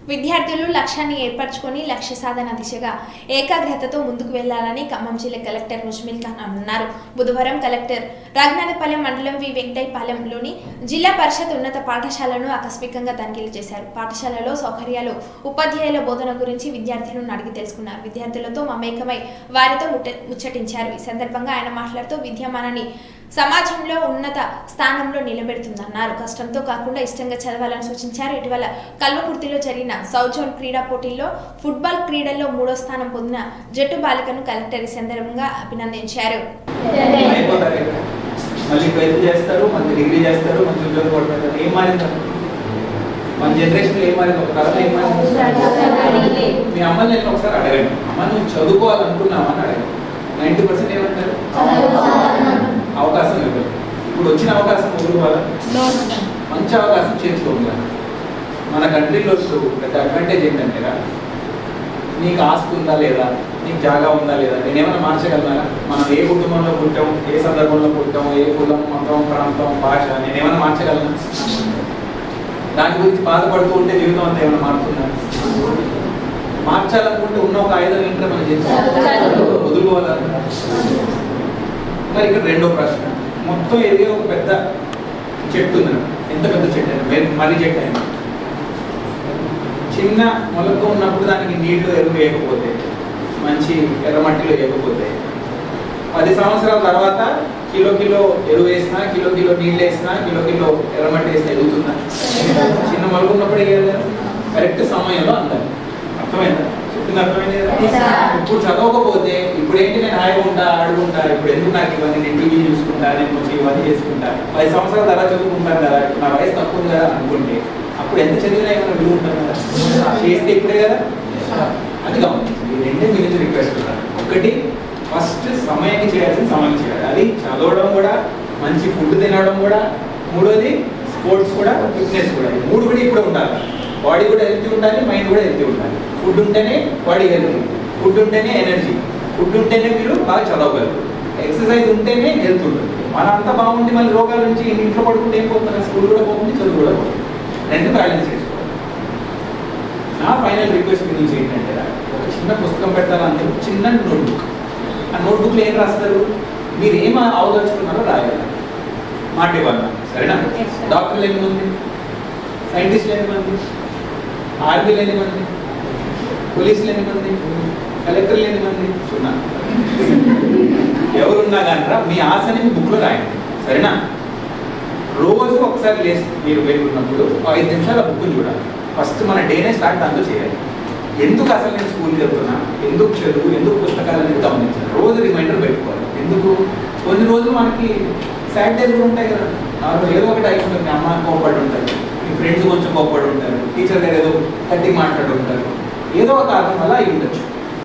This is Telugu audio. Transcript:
విద్యార్థులు లక్ష్యాన్ని ఏర్పరచుకొని లక్ష్య సాధన దిశగా ఏకాగ్రతతో ముందుకు వెళ్లాలని ఖమ్మం జిల్లా కలెక్టర్ ముజ్మిల్ ఖాన్ అన్నారు. బుధవారం కలెక్టర్ రాఘనాథపాలెం మండలం వి వెంకటైపాలెంలోని జిల్లా పరిషత్ ఉన్నత పాఠశాలను ఆకస్మికంగా తనిఖీలు చేశారు. పాఠశాలలో సౌకర్యాలు, ఉపాధ్యాయుల బోధన గురించి విద్యార్థులను అడిగి తెలుసుకున్నారు. విద్యార్థులతో మమేకమై వారితో ముచ్చటించారు. ఈ సందర్భంగా ఆయన మాట్లాడుతూ విద్యమానాన్ని సమాజంలో ఉన్నత స్థానంలో నిలబెడుతుందన్నారు. కష్టంతో కాకుండా ఇష్టంగా చదవాలని సూచించారు. ఇటీవల కల్వకుర్తిలో జరిగిన సౌత్ జోన్ క్రీడా పోటీల్లో ఫుట్బాల్ క్రీడల్లో 3వ స్థానం పొందిన జట్టు బాలికను కలెక్టర్ ఈ సందర్భంగా అభినందించారు. అవకాశం ఇవ్వాలి. ఇప్పుడు వచ్చిన అవకాశం వదులుకోవాలా? మంచి అవకాశం చేర్చుకోవాలి. మన కంట్రీలో పెద్ద అడ్వాంటేజ్ ఏంటంటే నీకు ఆస్తి ఉందా లేదా, నీకు జాగా ఉందా లేదా, నేనేమైనా మార్చగలనా? మనం ఏ కుటుంబంలో పుట్టాం, ఏ సందర్భంలో పుట్టాం, ఏ కులం, మతం, ప్రాంతం, భాష నేనేమైనా మార్చగలనా? దాని గురించి బాధపడుతూ ఉంటే జీవితం అంతా ఏమైనా మారుతుందా? మార్చాలనుకుంటే ఉన్న ఒక ఆయుధం ఏంటో మనం చేస్తాం, వదులుకోవాలా? మరి ఇక్కడ రెండో ప్రశ్న, మొత్తం ఎదిగే ఒక పెద్ద చెట్టు ఉంది. ఎంత పెద్ద చెట్టు అయినా, మర్రి చెట్టు అయినా, చిన్న మొలక ఉన్నప్పుడు దానికి నీళ్లు ఎరువు వేయకపోతే, మంచి ఎర్రమట్టిలో వేయకపోతే 10 సంవత్సరాల తర్వాత కిలో ఎరువు వేసినా, కిలో నీళ్ళు వేసినా, కిలో ఎర్రమట్టి వేసినా ఎదుగుతుందా? చిన్న మొలక ఉన్నప్పుడు వేయాలి, కరెక్ట్ సమయంలో అందాలి. అర్థమైందా? చెప్పింది అర్థమైంది కదా? ఇప్పుడు చదవకపోతే ఇప్పుడు ఏంటి, నేను హాయిగా ఉంటా, ఆడుకుంటా, ఇప్పుడు ఎందుకు నాకు ఇవన్నీ, నేను టీవీ చూసుకుంటా, నేను కొంచెం ఇవన్నీ చేసుకుంటా, 10 సంవత్సరాల తర్వాత చదువుకుంటాను కదా, నా వయసు తక్కువ ఉంది కదా అనుకుంటే అప్పుడు ఎంత చదివినా ఏమైనా విలువ ఉంటుంది కదా? చేస్తే ఇప్పుడే కదా. అది గమనించి ఈ రెండే మీ నుంచి రిక్వెస్ట్ ఉంటాను. ఒకటి, ఫస్ట్ సమయానికి చేయాల్సిన సమయం చేయాలి. అది చదవడం కూడా, మంచి ఫుడ్ తినడం కూడా, మూడోది స్పోర్ట్స్ కూడా, ఫిట్నెస్ కూడా. ఈ 3 కూడా ఇప్పుడు ఉండాలి. బాడీ కూడా హెల్తీ ఉండాలి, మైండ్ కూడా హెల్తీ ఉండాలి. ఫుడ్ ఉంటేనే బాడీ హెల్తీ, ఫుడ్ ఉంటేనే ఎనర్జీ, ఫుడ్ ఉంటేనే మీరు బాగా చదవగలరు, ఎక్సర్సైజ్ ఉంటేనే హెల్త్ ఉంటుంది. మన అంతా బాగుంటే మళ్ళీ రోగాల నుంచి ఇంట్లో పడుకుంటే ఏం పోతుంది? స్కూల్ కూడా పోతుంది, చదువు కూడా పోతుంది. రెండు బ్యాలెన్స్ చేసుకోవాలి. నా ఫైనల్ రిక్వెస్ట్ మీ నుంచి ఏంటంటే, ఒక చిన్న పుస్తకం పెట్టాలంటే చిన్న నోట్బుక్. ఆ నోట్బుక్లో ఏం రాస్తారు? మీరు ఏం అవదలుచుకున్నారో రాయాలి. మాట ఇవ్వాలి, సరేనా? డాక్టర్లు ఎంతమంది, సైంటిస్టులు ఎంతమంది, ఆర్మీలు ఎంతమంది, పోలీసులు ఎంతమంది, కలెక్టర్లు ఎంతమంది? సున్నా. ఎవరున్నా కానీ మీ ఆశని మీ బుక్లో రాయండి, సరేనా? రోజు ఒకసారి లేచి మీరు వెళ్ళున్నప్పుడు 5 నిమిషాలు ఆ బుక్ని చూడాలి. ఫస్ట్ మన డేనే స్టార్ట్ దాంతో చేయాలి. ఎందుకు అసలు నేను స్కూల్కి వెళ్తున్నా, ఎందుకు చదువు, ఎందుకు పుస్తకాలు అనేది గమనించాలి. రోజు రిమైండర్ పెట్టుకోవాలి. ఎందుకు? కొన్ని రోజులు మనకి సాడ్ డేస్ కూడా ఉంటాయి కదా, ఏదో ఒకటి అయి ఉంటుంది. మీ అమ్మ కోప్పడి ఉంటారు, మీ ఫ్రెండ్స్ కొంచెం కోప్పడి ఉంటారు, టీచర్ దగ్గర ఏదో కట్టి మాట్లాడి ఉంటారు, ఏదో ఒక కారణం వల్ల అయి ఉండొచ్చు.